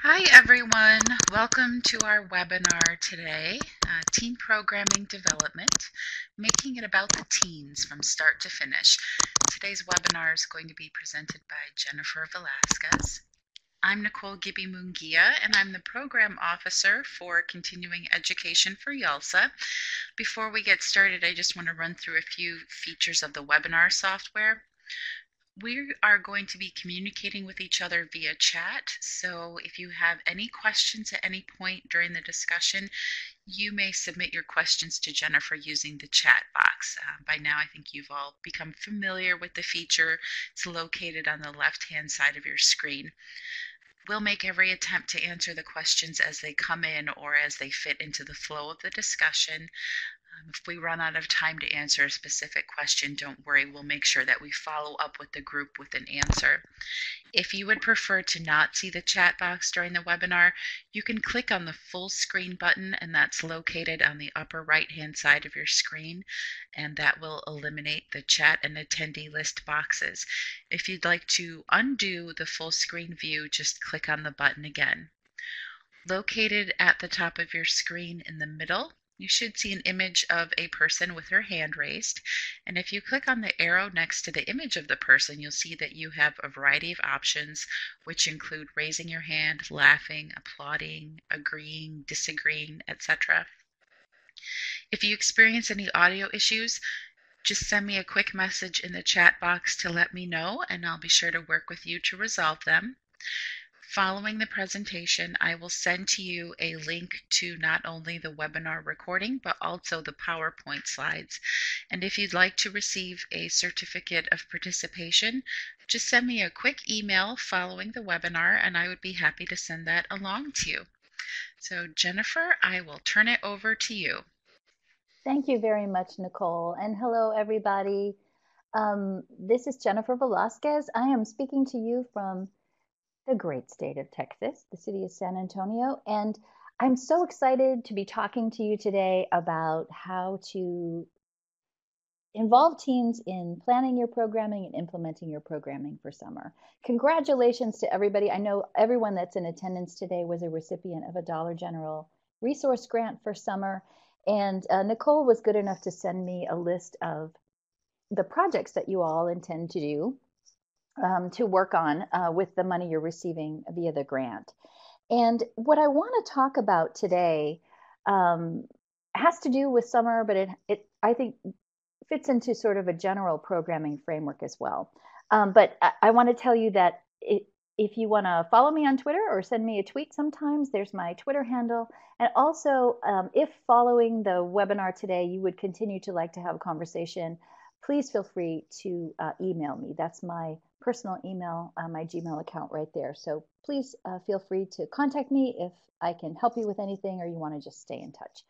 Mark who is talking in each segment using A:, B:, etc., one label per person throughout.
A: Hi everyone, welcome to our webinar today, Teen Programming Development, Making It About the Teens from Start to Finish. Today's webinar is going to be presented by Jennifer Velasquez. I'm Nicole Gibby Mungia, and I'm the Program Officer for Continuing Education for YALSA. Before we get started, I just want to run through a few features of the webinar software. We are going to be communicating with each other via chat, so if you have any questions at any point during the discussion, you may submit your questions to Jennifer using the chat box. By now, I think you've all become familiar with the feature. It's located on the left-hand side of your screen. We'll make every attempt to answer the questions as they come in or as they fit into the flow of the discussion. If we run out of time to answer a specific question, don't worry, we'll make sure that we follow up with the group with an answer. If you would prefer to not see the chat box during the webinar, you can click on the full screen button, and that's located on the upper right-hand side of your screen, and that will eliminate the chat and attendee list boxes. If you'd like to undo the full screen view, just click on the button again. Located at the top of your screen in the middle, you should see an image of a person with her hand raised. And if you click on the arrow next to the image of the person, you'll see that you have a variety of options, which include raising your hand, laughing, applauding, agreeing, disagreeing, etc. If you experience any audio issues, just send me a quick message in the chat box to let me know, and I'll be sure to work with you to resolve them. Following the presentation, I will send to you a link to not only the webinar recording, but also the PowerPoint slides. And if you'd like to receive a certificate of participation, just send me a quick email following the webinar, and I would be happy to send that along to you. So Jennifer, I will turn it over to you.
B: Thank you very much, Nicole. And hello, everybody. This is Jennifer Velasquez. I am speaking to you from the great state of Texas, the city of San Antonio. And I'm so excited to be talking to you today about how to involve teens in planning your programming and implementing your programming for summer. Congratulations to everybody. I know everyone that's in attendance today was a recipient of a Dollar General resource grant for summer. And Nicole was good enough to send me a list of the projects that you all intend to do to work on with the money you're receiving via the grant. And what I want to talk about today has to do with summer, but it I think fits into sort of a general programming framework as well. But I want to tell you that if you want to follow me on Twitter or send me a tweet sometimes, there's my Twitter handle. And also, if following the webinar today, you would continue to like to have a conversation, please feel free to email me. That's my personal email, my Gmail account right there. So please feel free to contact me if I can help you with anything or you want to just stay in touch.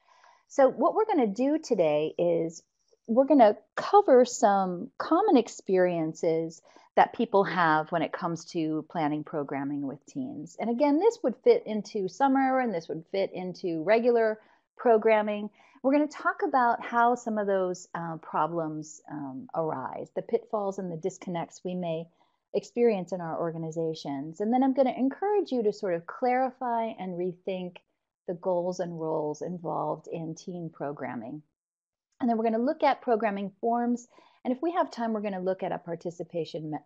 B: So what we're going to do today is we're going to cover some common experiences that people have when it comes to planning programming with teens. And again, this would fit into summer and this would fit into regular programming. We're going to talk about how some of those problems arise, the pitfalls and the disconnects we may experience in our organizations. And then I'm going to encourage you to sort of clarify and rethink the goals and roles involved in teen programming. And then we're going to look at programming forms. And if we have time, we're going to look at a participation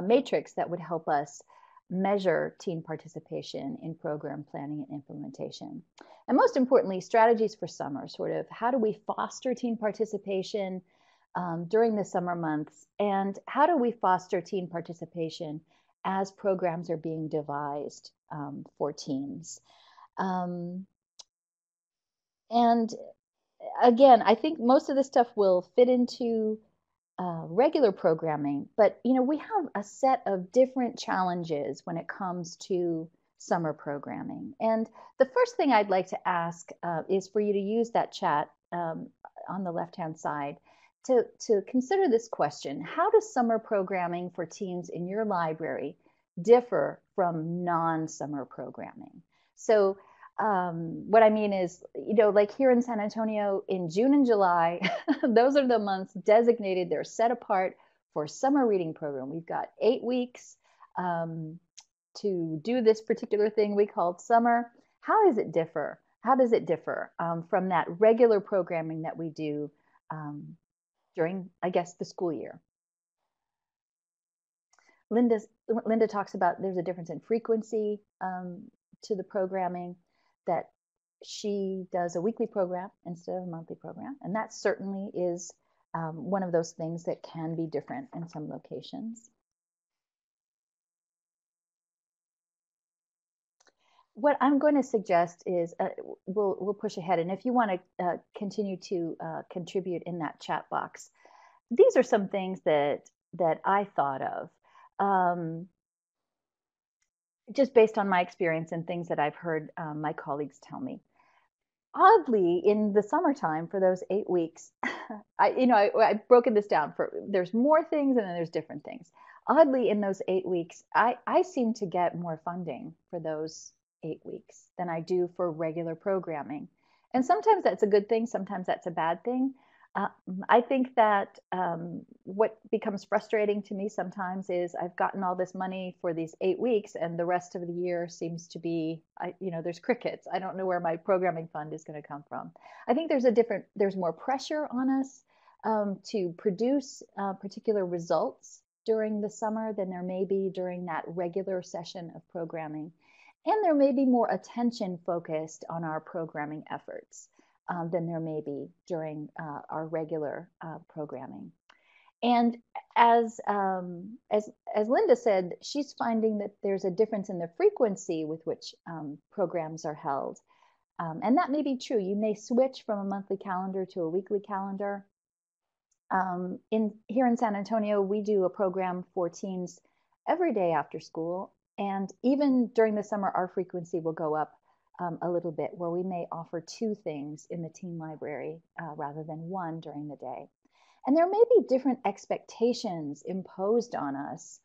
B: matrix that would help us measure teen participation in program planning and implementation. And most importantly, strategies for summer, sort of how do we foster teen participation during the summer months? And how do we foster teen participation as programs are being devised for teens? And again, I think most of this stuff will fit into regular programming, but we have a set of different challenges when it comes to summer programming. And the first thing I'd like to ask is for you to use that chat on the left-hand side to consider this question. How does summer programming for teens in your library differ from non-summer programming? So what I mean is, like here in San Antonio in June and July, those are the months designated, they're set apart for summer reading program. We've got 8 weeks to do this particular thing we called summer. How does it differ? How does it differ from that regular programming that we do um, during, I guess, the school year? Linda talks about there's a difference in frequency to the programming, that she does a weekly program instead of a monthly program. And that certainly is one of those things that can be different in some locations. What I'm going to suggest is we'll push ahead. And if you want to continue to contribute in that chat box, these are some things that I thought of. Just based on my experience and things that I've heard my colleagues tell me. Oddly, in the summertime for those 8 weeks, I've broken this down for there's more things and then there's different things. Oddly, in those 8 weeks, I seem to get more funding for those 8 weeks than I do for regular programming. And sometimes that's a good thing, sometimes that's a bad thing. I think that what becomes frustrating to me sometimes is I've gotten all this money for these 8 weeks, and the rest of the year seems to be, there's crickets. I don't know where my programming fund is going to come from. I think there's more pressure on us to produce particular results during the summer than there may be during that regular session of programming. And there may be more attention focused on our programming efforts than there may be during our regular programming. And as Linda said, she's finding that there's a difference in the frequency with which programs are held. And that may be true. You may switch from a monthly calendar to a weekly calendar. Here in San Antonio, we do a program for teens every day after school. And even during the summer, our frequency will go up a little bit, where we may offer 2 things in the teen library rather than 1 during the day. And there may be different expectations imposed on us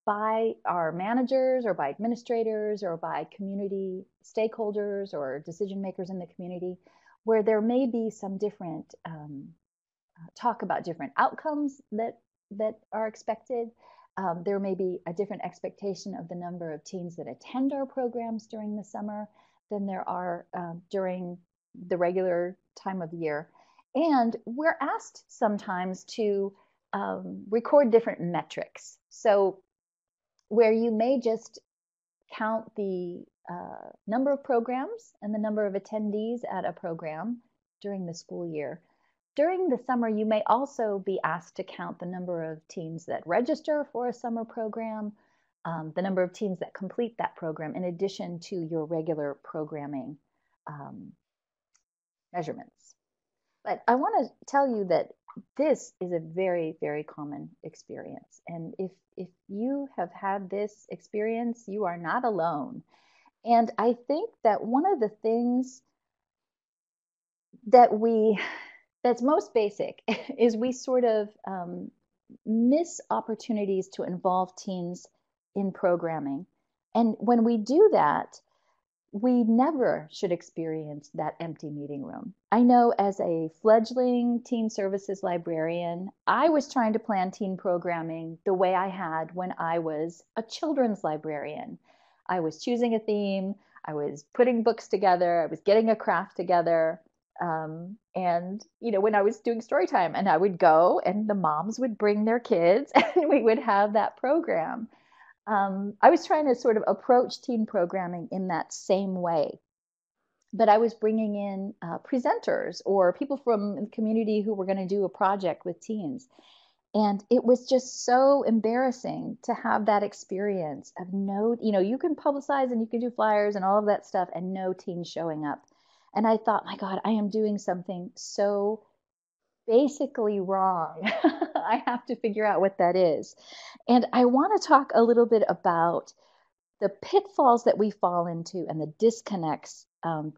B: by our managers or by administrators or by community stakeholders or decision makers in the community, where there may be some different talk about different outcomes that are expected. There may be a different expectation of the number of teens that attend our programs during the summer than there are during the regular time of year. And we're asked sometimes to record different metrics. So where you may just count the number of programs and the number of attendees at a program during the school year, during the summer, you may also be asked to count the number of teens that register for a summer program, the number of teens that complete that program, in addition to your regular programming measurements. But I want to tell you that this is a very, very common experience. And if you have had this experience, you are not alone. And I think that one of the things that's most basic is we sort of miss opportunities to involve teens in programming. And when we do that, we never should experience that empty meeting room. I know as a fledgling teen services librarian, I was trying to plan teen programming the way I had when I was a children's librarian. I was choosing a theme, I was putting books together, I was getting a craft together. And when I was doing story time, and I would go and the moms would bring their kids and we would have that program. I was trying to sort of approach teen programming in that same way, but I was bringing in presenters or people from the community who were going to do a project with teens. And it was just so embarrassing to have that experience of you can publicize and you can do flyers and all of that stuff and no teens showing up. And I thought, my God, I am doing something so basically wrong. I have to figure out what that is. And I want to talk a little bit about the pitfalls that we fall into and the disconnects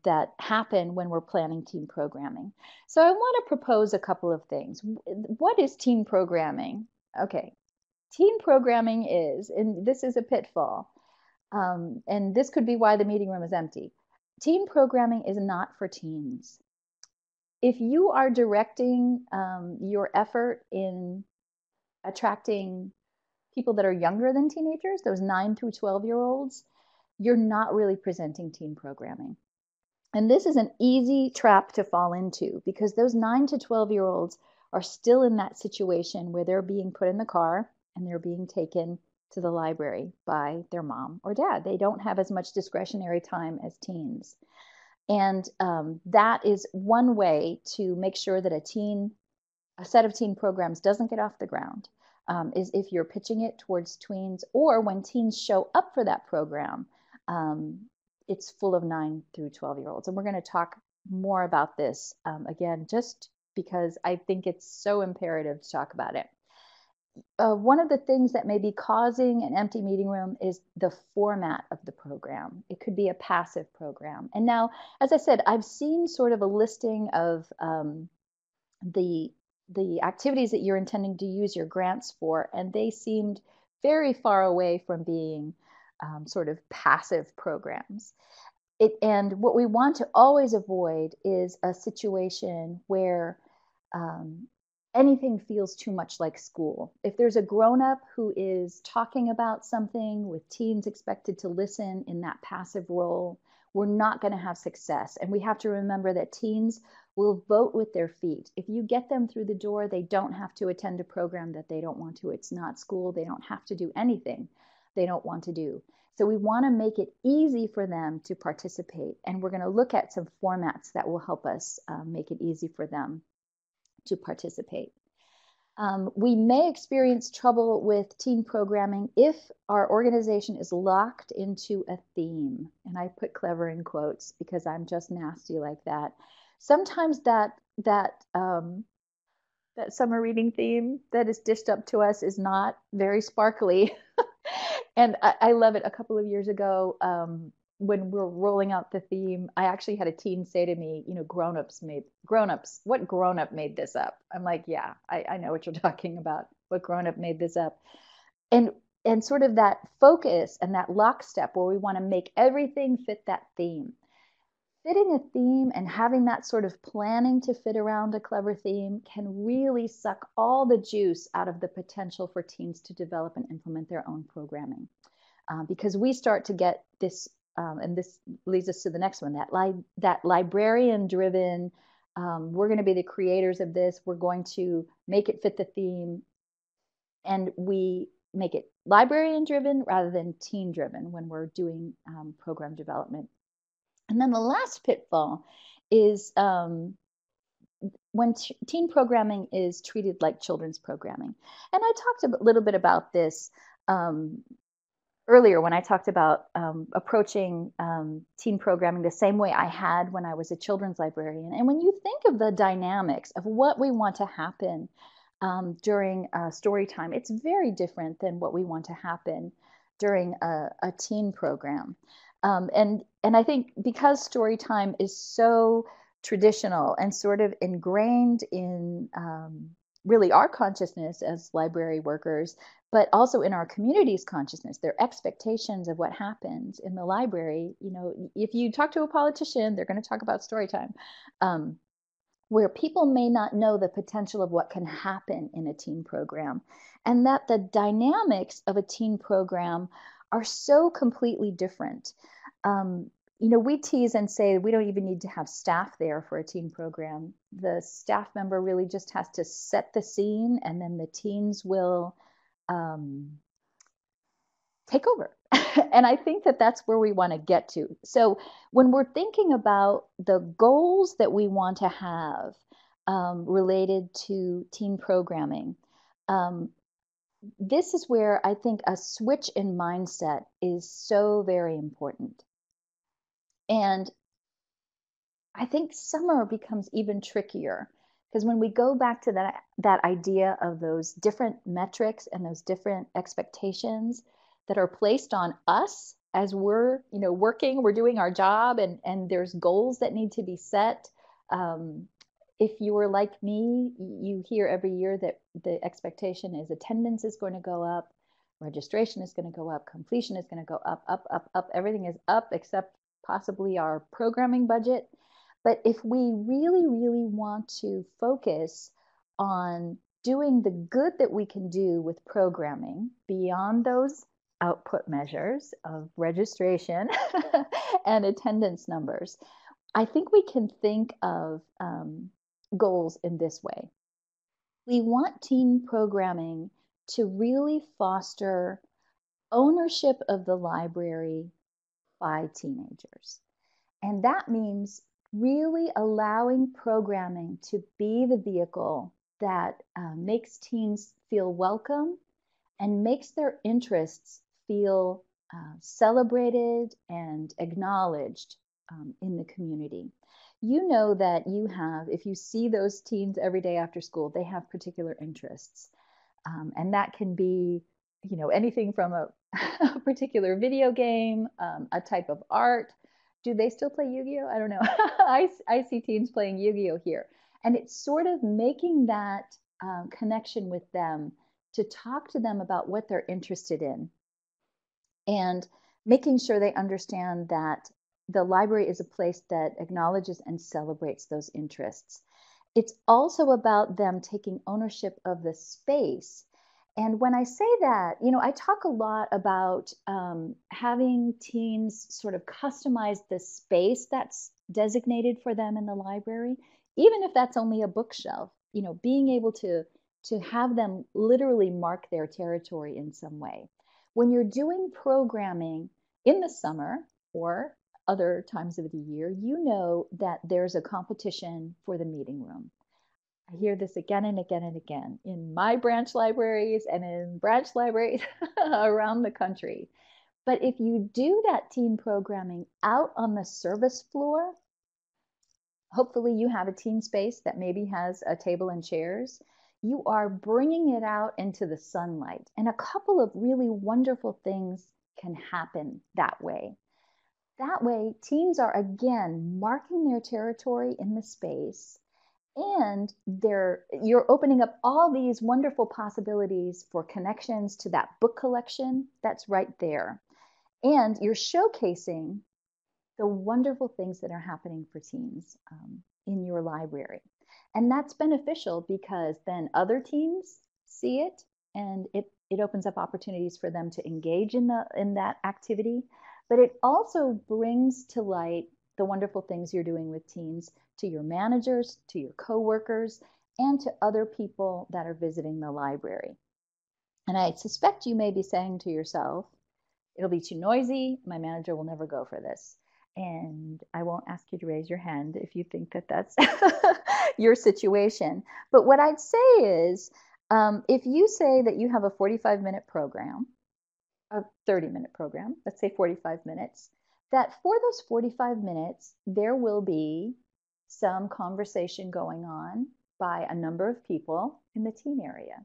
B: that happen when we're planning teen programming. So I want to propose a couple of things. What is teen programming? Okay, teen programming is, and this is a pitfall, and this could be why the meeting room is empty. Teen programming is not for teens. If you are directing your effort in attracting people that are younger than teenagers, those 9 through 12-year-olds, you're not really presenting teen programming. And this is an easy trap to fall into because those 9 to 12-year-olds are still in that situation where they're being put in the car and they're being taken to the library by their mom or dad. They don't have as much discretionary time as teens. And that is one way to make sure that a set of teen programs doesn't get off the ground, is if you're pitching it towards tweens, or when teens show up for that program, it's full of 9 through 12-year-olds. And we're going to talk more about this again, just because I think it's so imperative to talk about it. One of the things that may be causing an empty meeting room is the format of the program. It could be a passive program. And now, as I said, I've seen sort of a listing of the activities that you're intending to use your grants for, and they seemed very far away from being sort of passive programs. And what we want to always avoid is a situation where anything feels too much like school. If there's a grown-up who is talking about something with teens expected to listen in that passive role, we're not going to have success. And we have to remember that teens will vote with their feet. If you get them through the door, they don't have to attend a program that they don't want to. It's not school. They don't have to do anything they don't want to do. So we want to make it easy for them to participate. And we're going to look at some formats that will help us make it easy for them to participate. We may experience trouble with teen programming if our organization is locked into a theme. And I put clever in quotes because I'm just nasty like that. Sometimes that summer reading theme that is dished up to us is not very sparkly. And I love it. A couple of years ago, when we're rolling out the theme, I actually had a teen say to me, what grown-up made this up? I'm like, yeah, I know what you're talking about. What grown-up made this up? And sort of that focus and that lockstep where we want to make everything fit that theme. Fitting a theme and having that sort of planning to fit around a clever theme can really suck all the juice out of the potential for teens to develop and implement their own programming. Because we start to get this, and this leads us to the next one, that librarian-driven, we're going to be the creators of this, we're going to make it fit the theme, and we make it librarian-driven rather than teen-driven when we're doing program development. And then the last pitfall is when teen programming is treated like children's programming. And I talked a little bit about this earlier when I talked about approaching teen programming the same way I had when I was a children's librarian. And when you think of the dynamics of what we want to happen during story time, it's very different than what we want to happen during a teen program. And I think because story time is so traditional and sort of ingrained in really our consciousness as library workers, but also in our community's consciousness, their expectations of what happens in the library. If you talk to a politician, they're going to talk about story time, where people may not know the potential of what can happen in a teen program, and that the dynamics of a teen program are so completely different. We tease and say we don't even need to have staff there for a teen program. The staff member really just has to set the scene, and then the teens will take over. And I think that that's where we want to get to. So when we're thinking about the goals that we want to have related to teen programming, this is where I think a switch in mindset is so very important. And I think summer becomes even trickier because when we go back to that idea of those different metrics and those different expectations that are placed on us as we're working, we're doing our job, and there's goals that need to be set. If you were like me, you hear every year that the expectation is attendance is going to go up, registration is going to go up, completion is going to go up, up, up, up. Everything is up except possibly our programming budget. But if we really, really want to focus on doing the good that we can do with programming beyond those output measures of registration and attendance numbers, I think we can think of goals in this way. We want teen programming to really foster ownership of the library by teenagers. And that means really allowing programming to be the vehicle that makes teens feel welcome and makes their interests feel celebrated and acknowledged in the community. You know that you have, if you see those teens every day after school, they have particular interests. And that can be, anything from a, a particular video game, a type of art. Do they still play Yu-Gi-Oh? I don't know. I see teens playing Yu-Gi-Oh here. And it's sort of making that connection with them to talk to them about what they're interested in and making sure they understand that the library is a place that acknowledges and celebrates those interests. It's also about them taking ownership of the space. And when I say that, I talk a lot about having teens sort of customize the space that's designated for them in the library, even if that's only a bookshelf, being able to have them literally mark their territory in some way. When you're doing programming in the summer or other times of the year, you know that there's a competition for the meeting room. I hear this again and again and again in my branch libraries and in branch libraries around the country. But if you do that teen programming out on the service floor, hopefully you have a teen space that maybe has a table and chairs. You are bringing it out into the sunlight. And a couple of really wonderful things can happen that way. That way, teens are again marking their territory in the space, and you're opening up all these wonderful possibilities for connections to that book collection that's right there. And you're showcasing the wonderful things that are happening for teens in your library. And that's beneficial because then other teens see it, and it opens up opportunities for them to engage in that activity. But it also brings to light the wonderful things you're doing with teens to your managers, to your coworkers, and to other people that are visiting the library. And I suspect you may be saying to yourself, it'll be too noisy. My manager will never go for this. And I won't ask you to raise your hand if you think that that's your situation. But what I'd say is, if you say that you have a 45-minute program, a 30-minute program, let's say 45 minutes, that for those 45 minutes, there will be some conversation going on by a number of people in the teen area.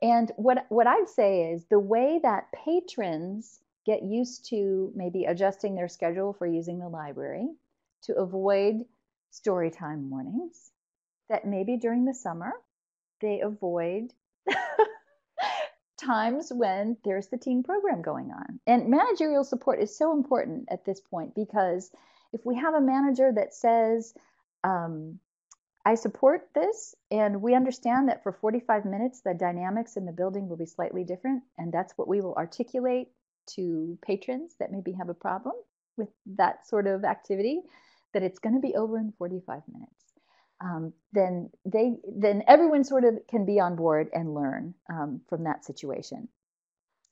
B: And what I'd say is the way that patrons get used to maybe adjusting their schedule for using the library to avoid storytime mornings, that maybe during the summer they avoid times when there's the teen program going on. And managerial support is so important at this point, because if we have a manager that says, I support this, and we understand that for 45 minutes, the dynamics in the building will be slightly different, and that's what we will articulate to patrons that maybe have a problem with that sort of activity, that it's going to be over in 45 minutes. Then everyone sort of can be on board and learn from that situation.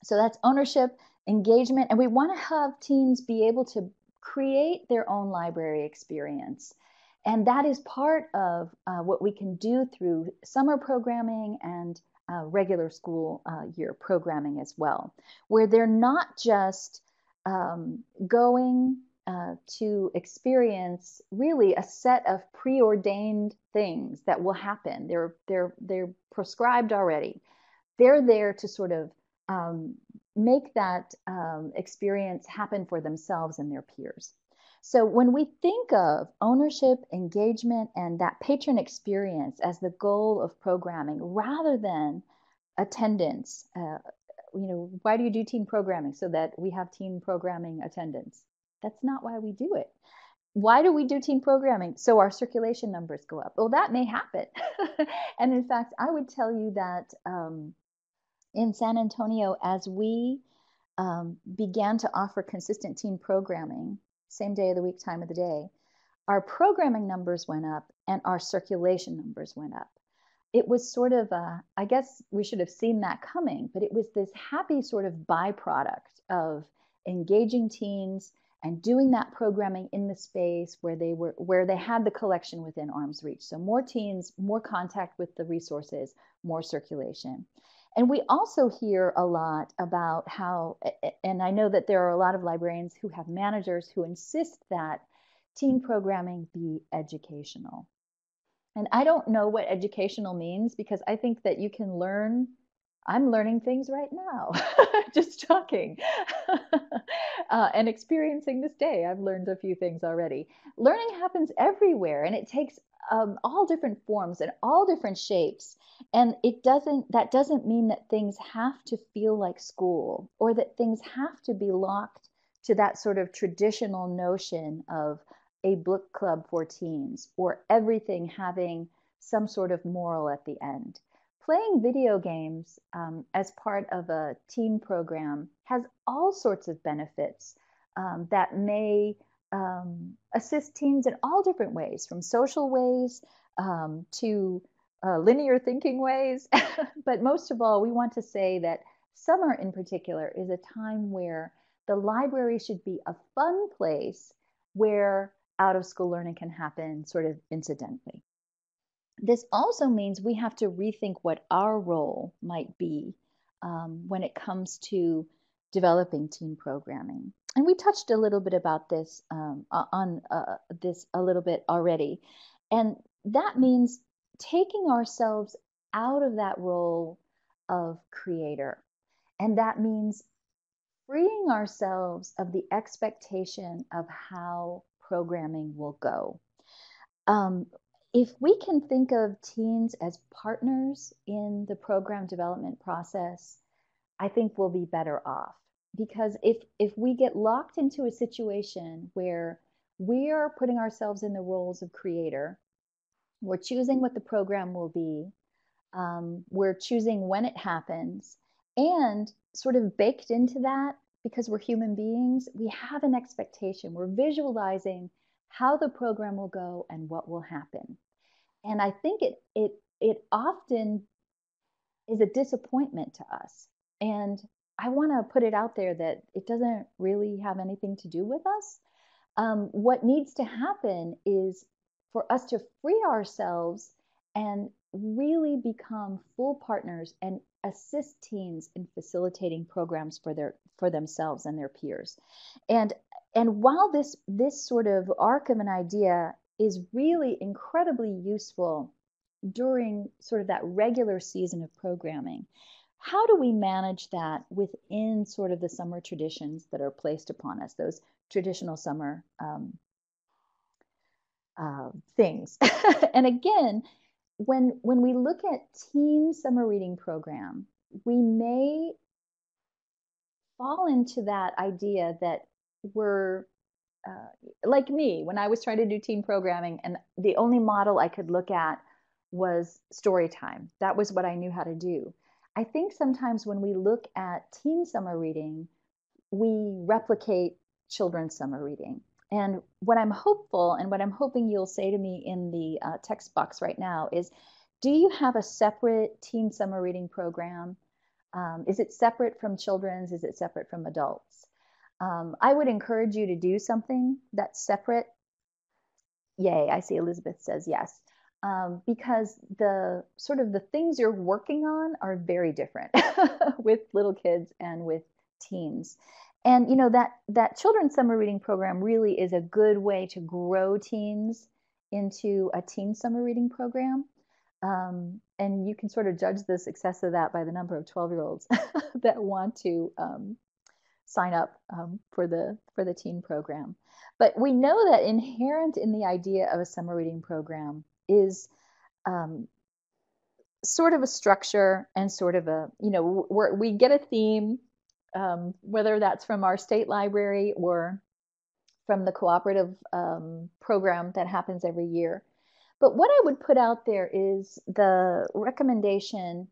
B: So that's ownership, engagement, and we want to have teens be able to create their own library experience. And that is part of what we can do through summer programming and regular school year programming as well, where they're not just going to experience really a set of preordained things that will happen. They're prescribed already. They're there to sort of make that experience happen for themselves and their peers. So when we think of ownership, engagement, and that patron experience as the goal of programming rather than attendance, why do you do teen programming? So that we have teen programming attendance. That's not why we do it. Why do we do teen programming? So our circulation numbers go up. Well, that may happen. And in fact, I would tell you that in San Antonio, as we began to offer consistent teen programming, same day of the week, time of the day, our programming numbers went up and our circulation numbers went up. It was sort of I guess we should have seen that coming, but it was this happy sort of byproduct of engaging teens and doing that programming in the space where they had the collection within arm's reach. So more teens, more contact with the resources, more circulation. And we also hear a lot about how, and I know that there are a lot of librarians who have managers who insist that teen programming be educational. And I don't know what educational means because I think that you can learn. I'm learning things right now, just talking and experiencing this day. I've learned a few things already. Learning happens everywhere and it takes all different forms and all different shapes. And that doesn't mean that things have to feel like school or that things have to be locked to that sort of traditional notion of a book club for teens or everything having some sort of moral at the end. Playing video games as part of a teen program has all sorts of benefits that may assist teens in all different ways, from social ways to linear thinking ways. But most of all, we want to say that summer in particular is a time where the library should be a fun place where out of school learning can happen sort of incidentally. This also means we have to rethink what our role might be when it comes to developing teen programming. And we touched a little bit about this on this a little bit already. And that means taking ourselves out of that role of creator. And that means freeing ourselves of the expectation of how programming will go. Um, if we can think of teens as partners in the program development process, I think we'll be better off. Because if we get locked into a situation where we are putting ourselves in the roles of creator, we're choosing what the program will be, we're choosing when it happens, and sort of baked into that, because we're human beings, we have an expectation. We're visualizing how the program will go and what will happen. And I think it often is a disappointment to us. And I want to put it out there that it doesn't really have anything to do with us. What needs to happen is for us to free ourselves and really become full partners and assist teens in facilitating programs for themselves and their peers. And while this sort of arc of an idea is really incredibly useful during sort of that regular season of programming, how do we manage that within sort of the summer traditions that are placed upon us, those traditional summer things? And again, when we look at teen summer reading program, we may fall into that idea that we're like me, when I was trying to do teen programming, and the only model I could look at was story time. That was what I knew how to do. I think sometimes when we look at teen summer reading, we replicate children's summer reading. And what I'm hopeful and what I'm hoping you'll say to me in the text box right now is, do you have a separate teen summer reading program? Is it separate from children's? Is it separate from adults? I would encourage you to do something that's separate. Yay, I see Elizabeth says yes. Because the sort of the things you're working on are very different with little kids and with teens. And you know that children's summer reading program really is a good way to grow teens into a teen summer reading program. And you can sort of judge the success of that by the number of 12-year-olds that want to sign up for the teen program. But we know that inherent in the idea of a summer reading program is sort of a structure and sort of a, we get a theme, whether that's from our state library or from the cooperative program that happens every year. But what I would put out there is the recommendation,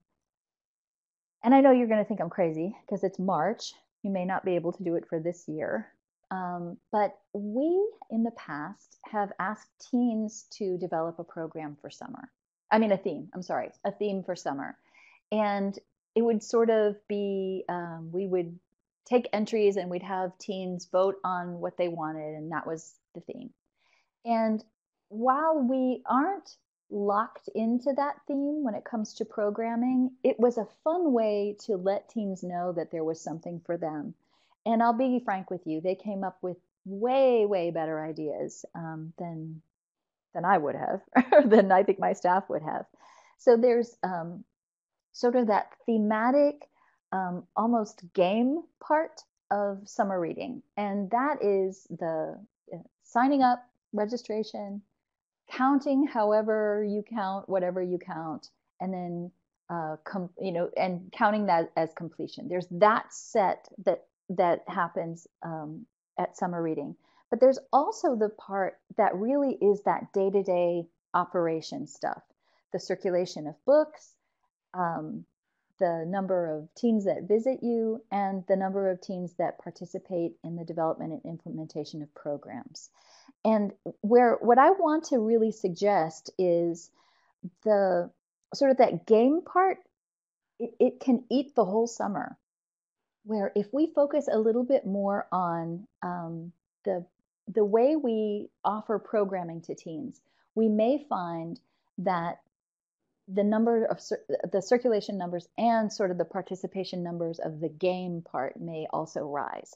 B: and I know you're going to think I'm crazy because it's March. You may not be able to do it for this year. But we, in the past, have asked teens to develop a program for summer. I mean, a theme, I'm sorry, a theme for summer. And it would sort of be, we would take entries and we'd have teens vote on what they wanted, and that was the theme. And while we aren't locked into that theme when it comes to programming, it was a fun way to let teens know that there was something for them. And I'll be frank with you, they came up with way, way better ideas than I would have, or than I think my staff would have. So there's sort of that thematic, almost game part of summer reading. And that is the signing up, registration, counting however you count, whatever you count, and then and counting that as completion. There's that set that happens at summer reading. But there's also the part that really is that day-to-day operation stuff, the circulation of books, the number of teens that visit you, and the number of teens that participate in the development and implementation of programs. And what I want to really suggest is the sort of that game part, it can eat the whole summer. Where if we focus a little bit more on the way we offer programming to teens, we may find that the number of the circulation numbers and sort of the participation numbers of the game part may also rise.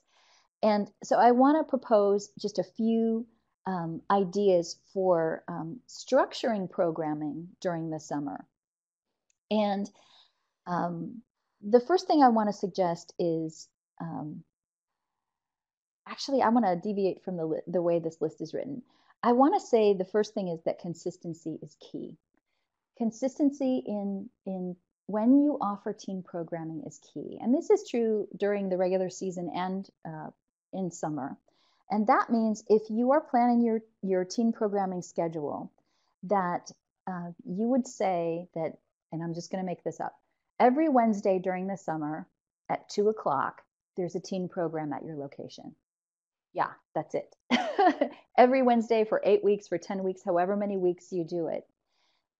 B: And so I want to propose just a few ideas for structuring programming during the summer. And the first thing I want to suggest is, actually, I want to deviate from the way this list is written. I want to say the first thing is that consistency is key. Consistency in when you offer teen programming is key. And this is true during the regular season and in summer. And that means if you are planning your teen programming schedule, that you would say that, and I'm just going to make this up, every Wednesday during the summer at 2 o'clock, there's a teen program at your location. Yeah, that's it. Every Wednesday for 8 weeks, for 10 weeks, however many weeks you do it,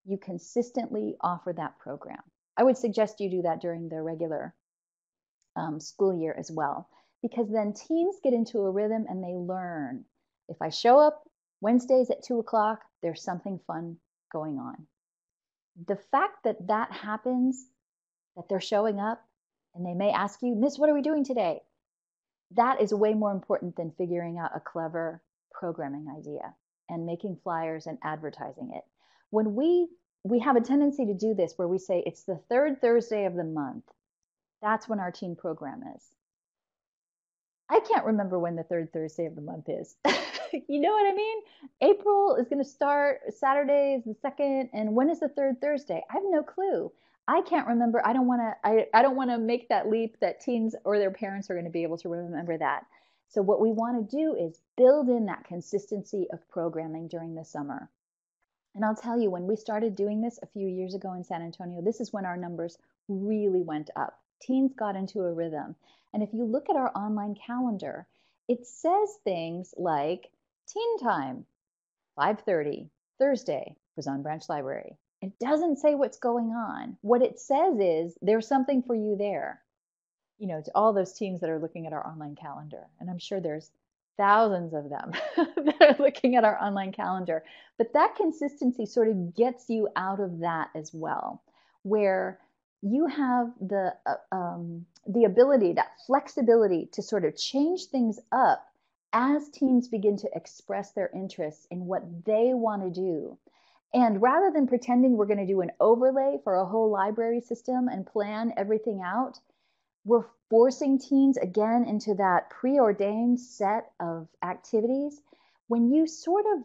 B: you consistently offer that program. I would suggest you do that during the regular school year as well, because then teens get into a rhythm and they learn. If I show up Wednesdays at 2 o'clock, there's something fun going on. The fact that that happens, that they're showing up and they may ask you, Miss, what are we doing today? That is way more important than figuring out a clever programming idea and making flyers and advertising it. When we have a tendency to do this where we say it's the third Thursday of the month, that's when our teen program is. I can't remember when the third Thursday of the month is. You know what I mean? April is going to start, Saturday is the second, and when is the third Thursday? I have no clue. I can't remember. I don't want to make that leap that teens or their parents are going to be able to remember that. So what we want to do is build in that consistency of programming during the summer. And I'll tell you, when we started doing this a few years ago in San Antonio, this is when our numbers really went up. Teens got into a rhythm. And if you look at our online calendar, it says things like teen time, 5:30, Thursday, Kazan Branch Library. It doesn't say what's going on. What it says is there's something for you there. You know, to all those teens that are looking at our online calendar. And I'm sure there's thousands of them that are looking at our online calendar. But that consistency sort of gets you out of that as well, where you have the ability, that flexibility to sort of change things up as teens begin to express their interests in what they want to do. And rather than pretending we're going to do an overlay for a whole library system and plan everything out, we're forcing teens again into that preordained set of activities. When you sort of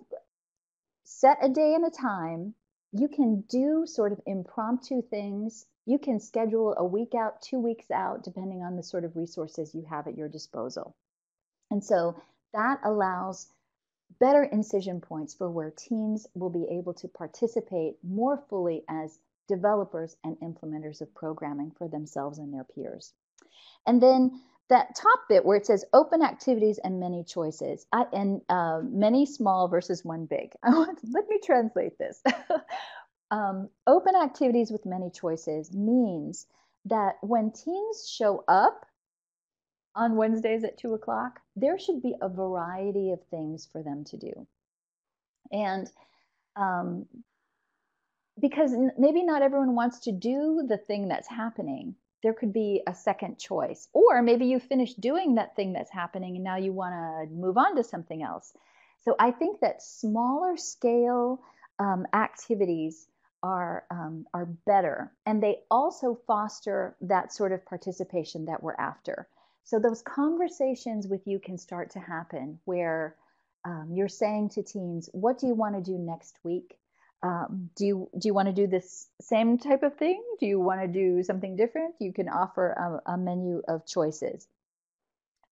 B: set a day and a time, you can do sort of impromptu things. You can schedule a week out, 2 weeks out, depending on the sort of resources you have at your disposal. And so That allows better incision points for where teams will be able to participate more fully as developers and implementers of programming for themselves and their peers. And then that top bit where it says open activities and many choices, and many small versus one big. Let me translate this. Open activities with many choices means that when teams show up on Wednesdays at 2 o'clock, there should be a variety of things for them to do. And um, because maybe not everyone wants to do the thing that's happening, there could be a second choice. Or maybe you finished doing that thing that's happening and now you want to move on to something else. So I think that smaller scale activities are better, and they also foster that sort of participation that we're after. So those conversations with you can start to happen where you're saying to teens, what do you want to do next week? Do you want to do this same type of thing? Do you want to do something different? You can offer a menu of choices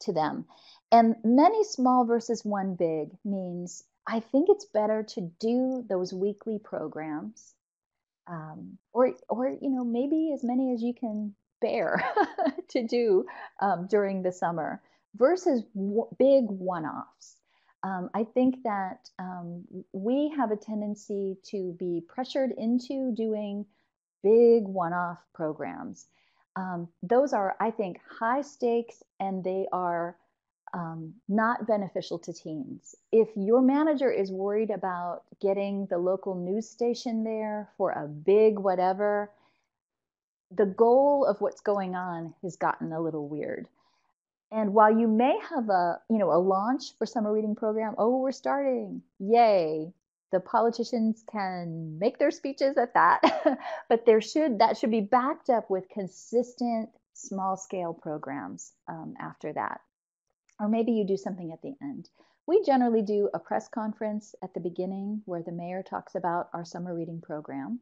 B: to them. And many small versus one big means I think it's better to do those weekly programs, or maybe as many as you can bear to do during the summer versus big one-offs. I think that we have a tendency to be pressured into doing big one-off programs. Those are, I think, high stakes, and they are not beneficial to teens. If your manager is worried about getting the local news station there for a big whatever, the goal of what's going on has gotten a little weird. And while you may have a launch for summer reading program, oh, we're starting, yay, the politicians can make their speeches at that, but that should be backed up with consistent small scale programs after that. Or maybe you do something at the end. We generally do a press conference at the beginning where the mayor talks about our summer reading program.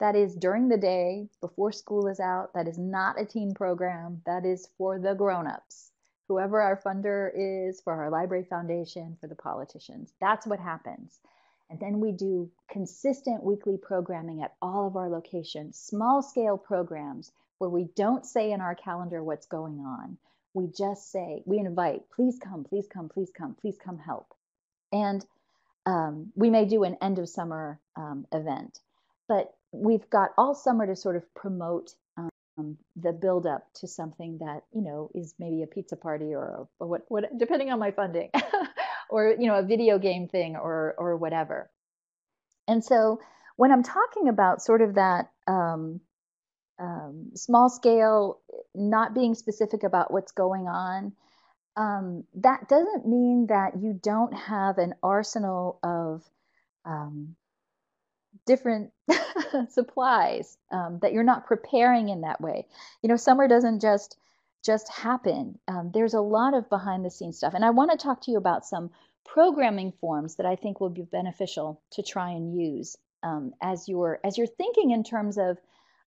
B: That is during the day, before school is out. That is not a teen program. That is for the grown-ups, whoever our funder is, for our library foundation, for the politicians. That's what happens. And then we do consistent weekly programming at all of our locations, small scale programs where we don't say in our calendar what's going on. We just say, we invite, please come, please come, please come, please come help. And we may do an end of summer event, but we've got all summer to sort of promote the build up to something that is maybe a pizza party or what depending on my funding, or a video game thing or whatever. And so when I'm talking about sort of that small scale, not being specific about what's going on, that doesn't mean that you don't have an arsenal of different supplies, that you're not preparing in that way. Summer doesn't just happen. There's a lot of behind the scenes stuff, and I want to talk to you about some programming forms that I think will be beneficial to try and use as you're thinking in terms of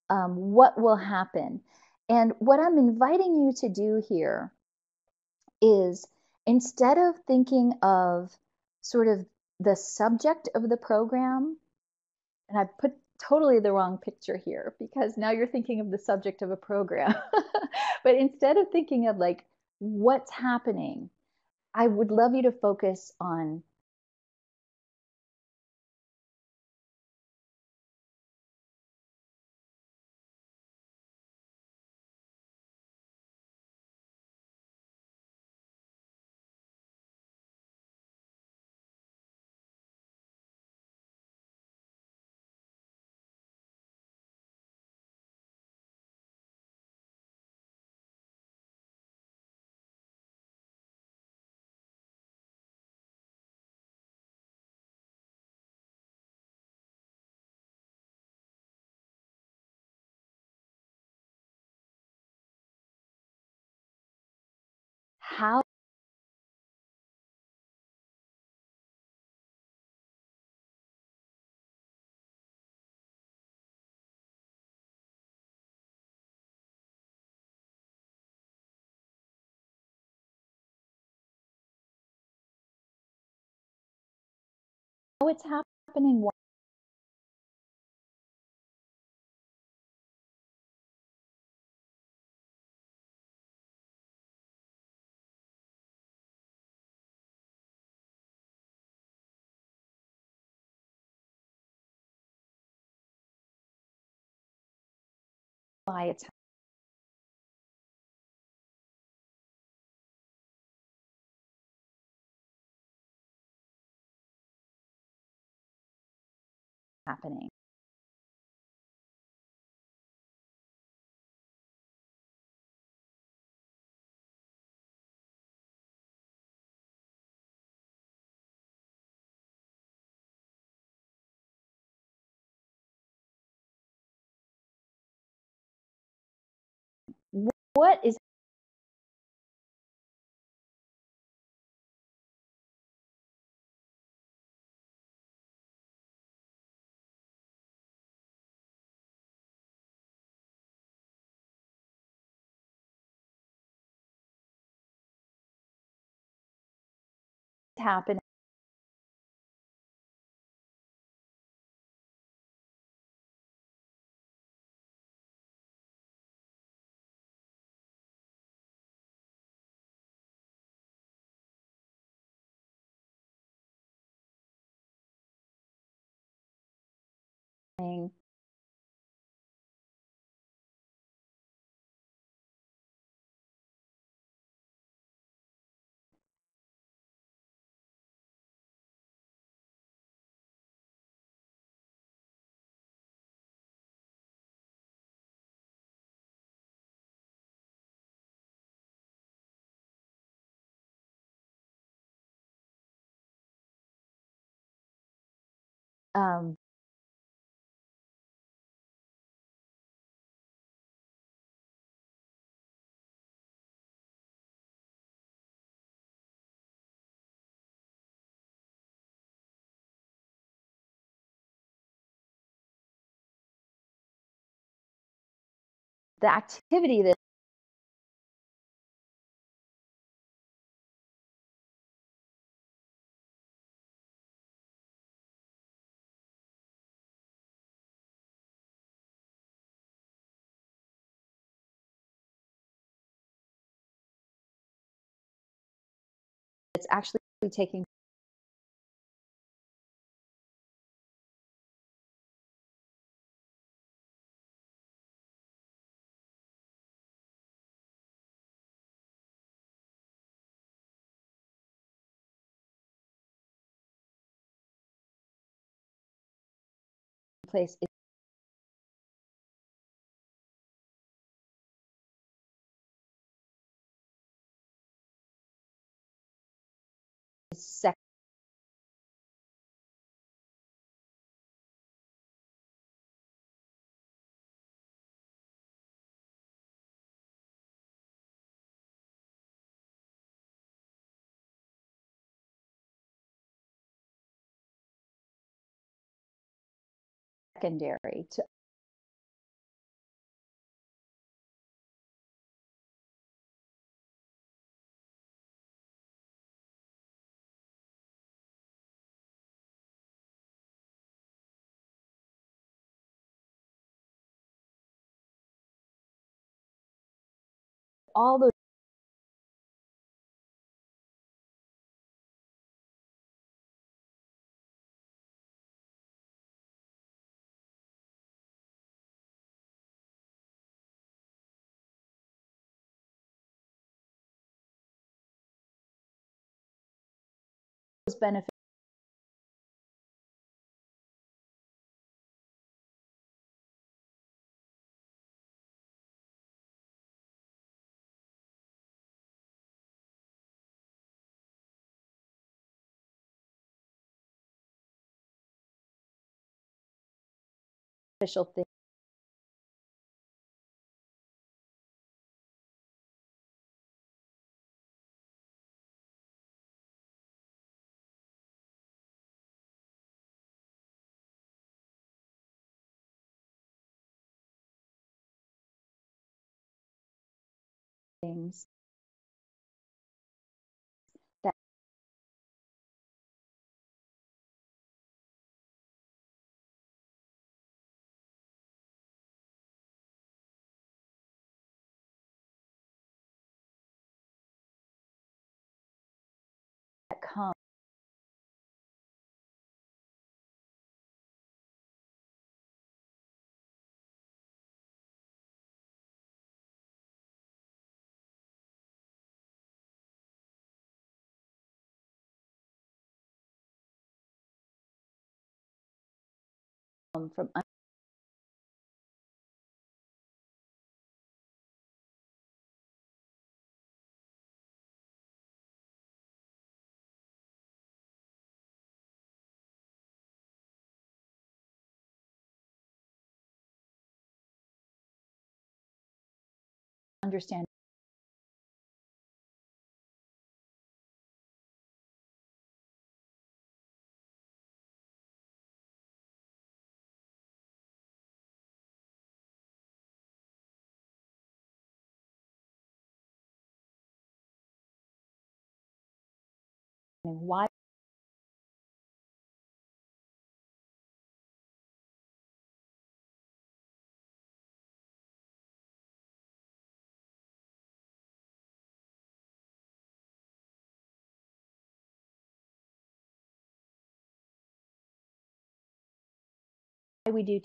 B: what will happen. And what I'm inviting you to do here is, instead of thinking of sort of the subject of the program, and I put totally the wrong picture here because now you're thinking of the subject of a program, but instead of thinking of like what's happening, I would love you to focus on how it's happening, why it's happening. What is happening? Um, the activity that it's actually taking place is secondary to all those benefits beneficial things that from understanding why we do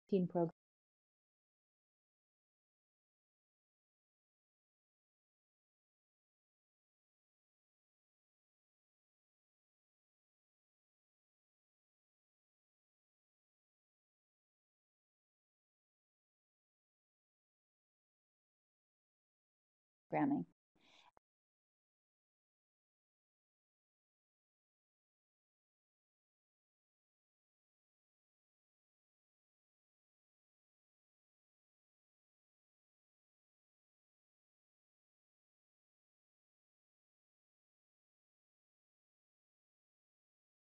B: teen programming.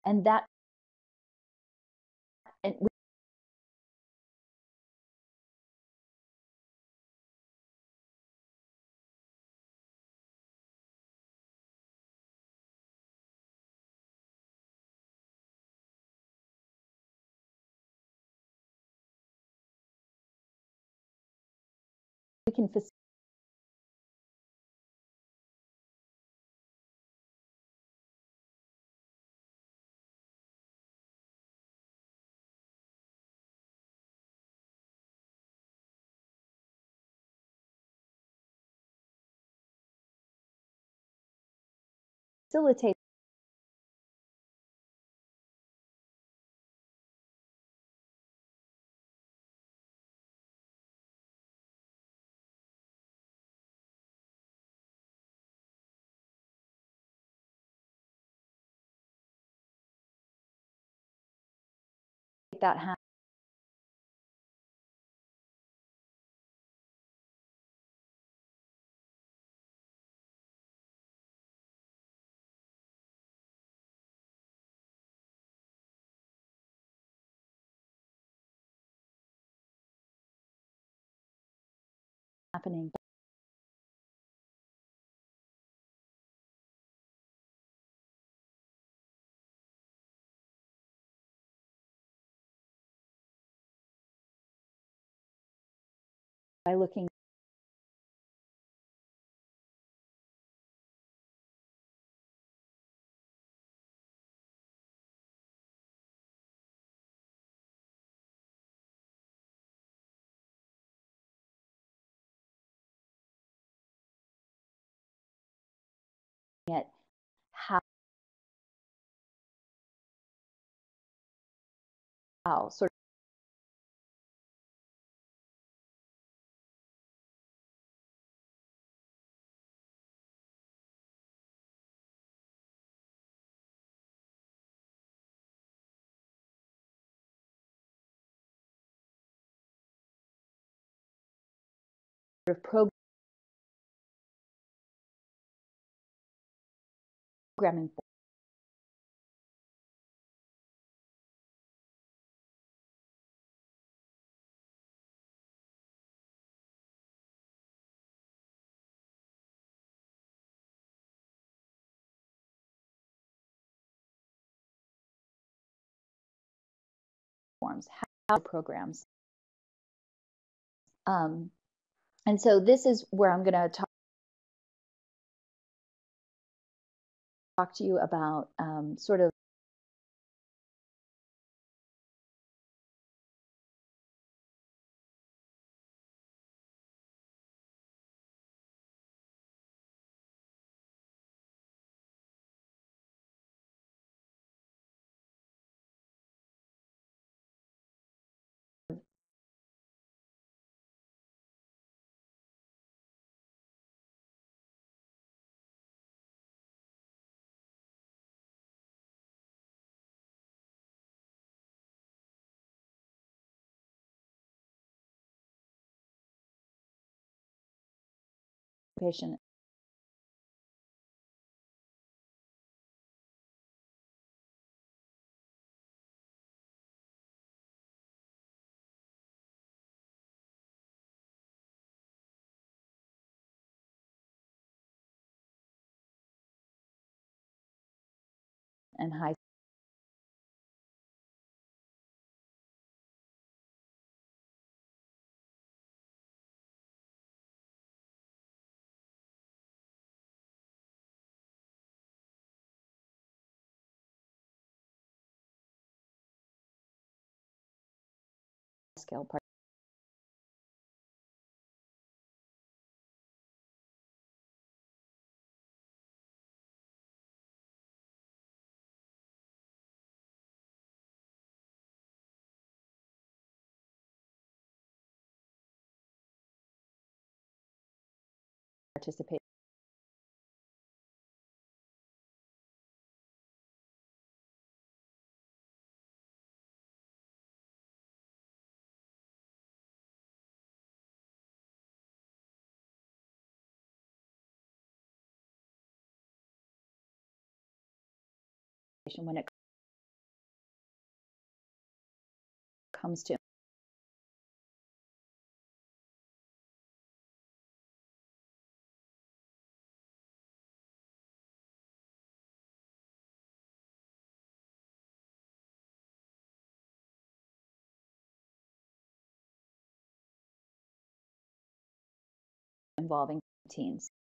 B: And that and we can facilitate that happening by looking at how sort of programming forms, how programs. And so this is where I'm going to talk to you about sort of participation and high scale participation when it comes to involving teens.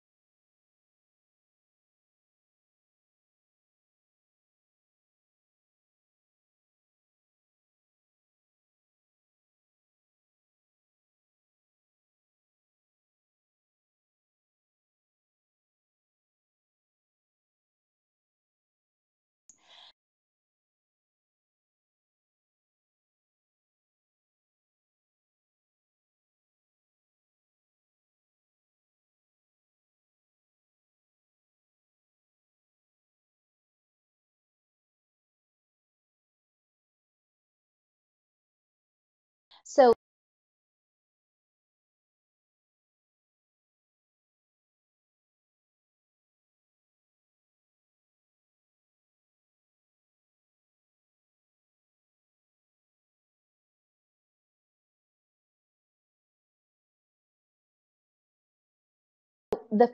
B: So the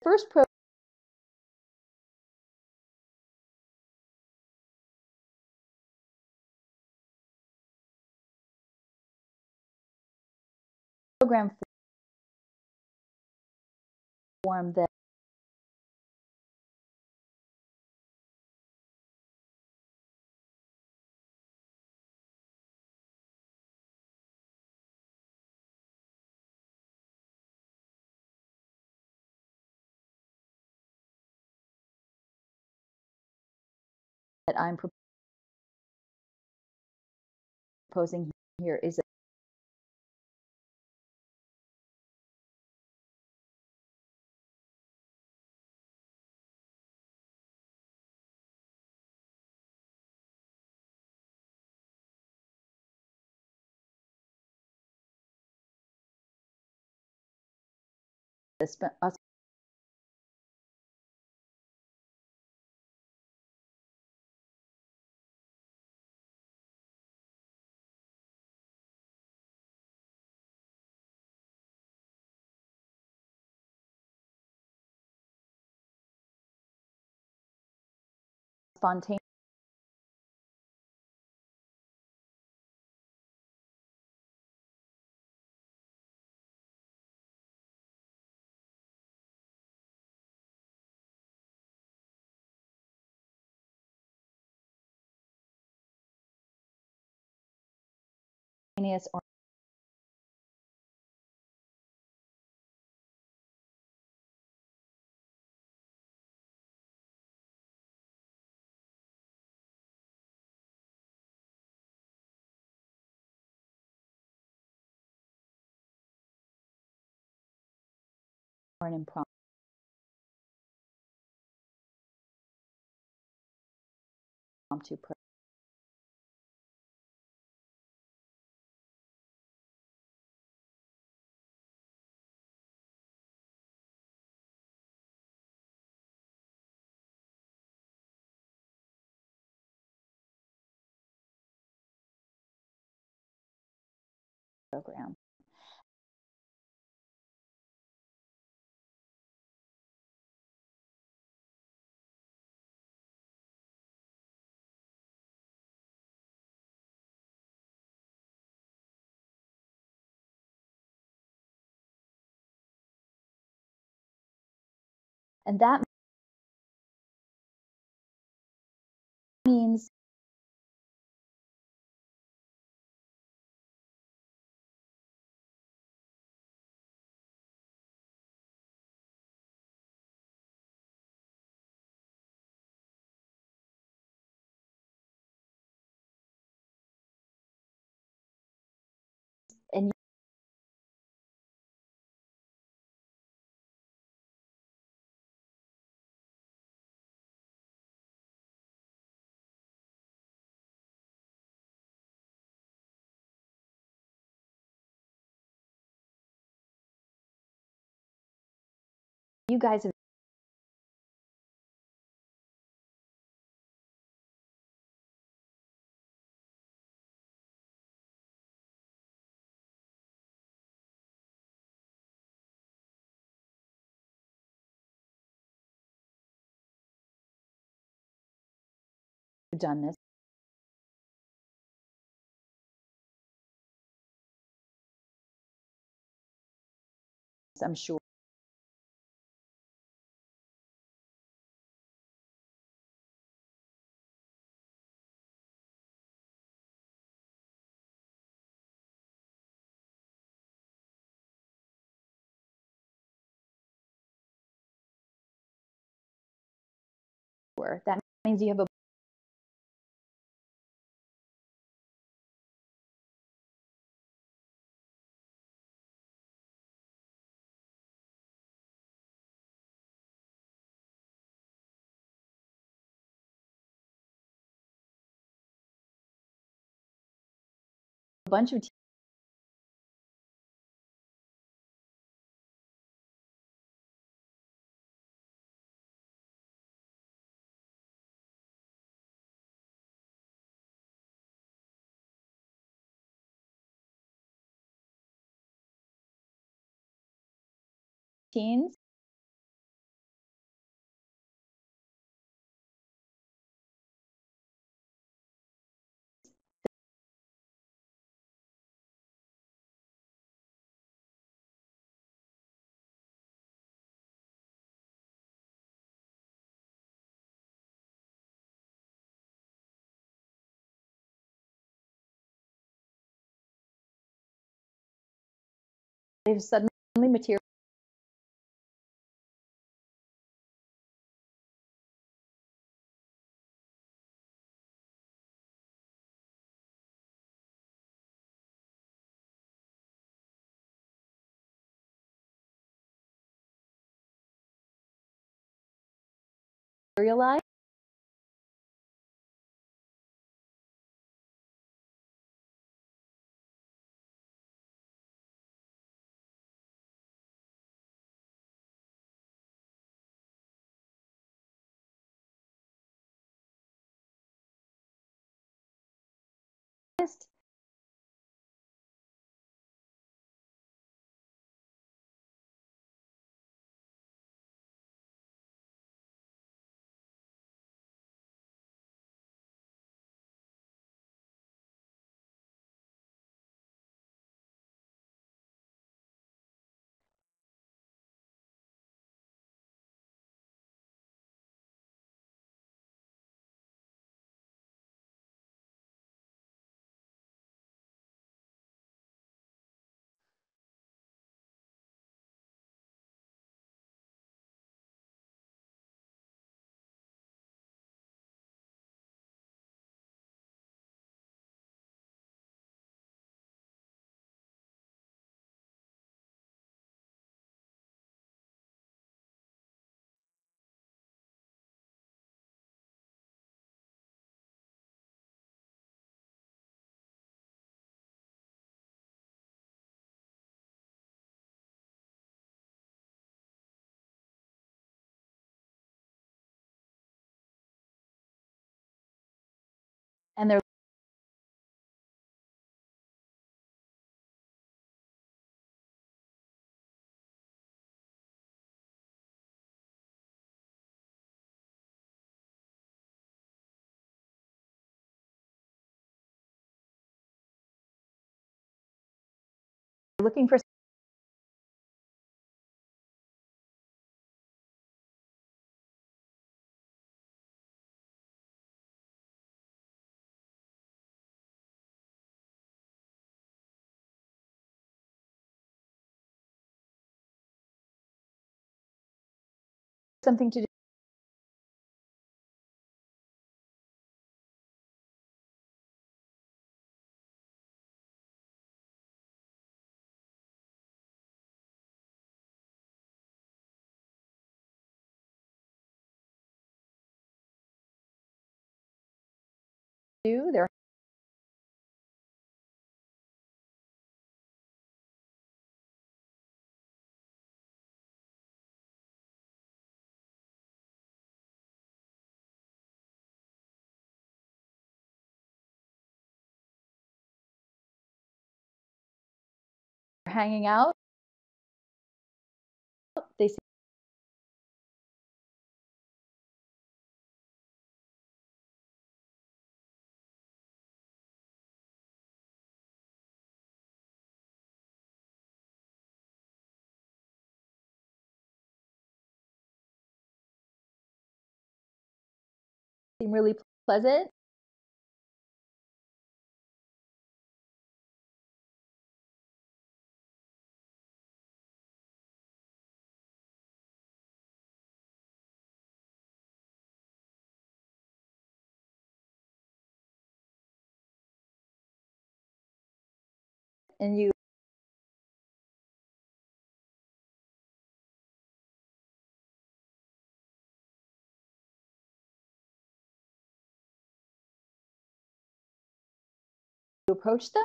B: first program form that I'm proposing here is us spontaneous or an impromptu program. And that means and you guys have done this. I'm sure. That means you have a bunch of teens. They've suddenly materialized. and they're looking for something to do. They're hanging out. They seem really pleasant. And you approach them.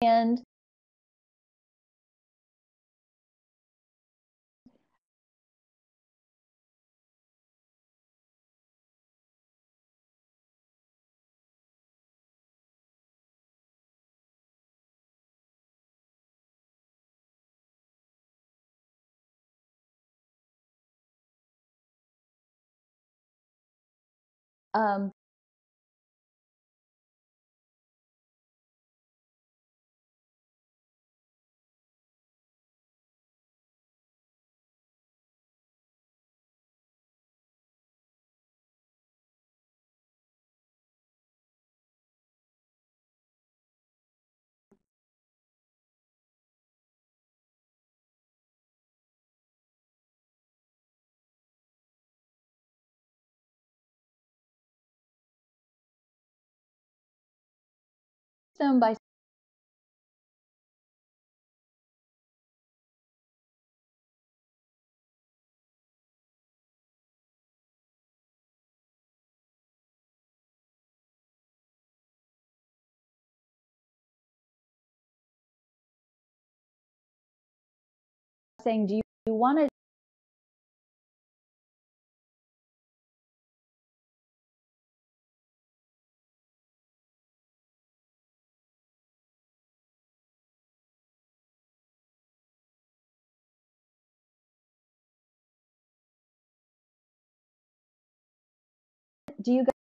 B: And um, them by saying, do you want to do you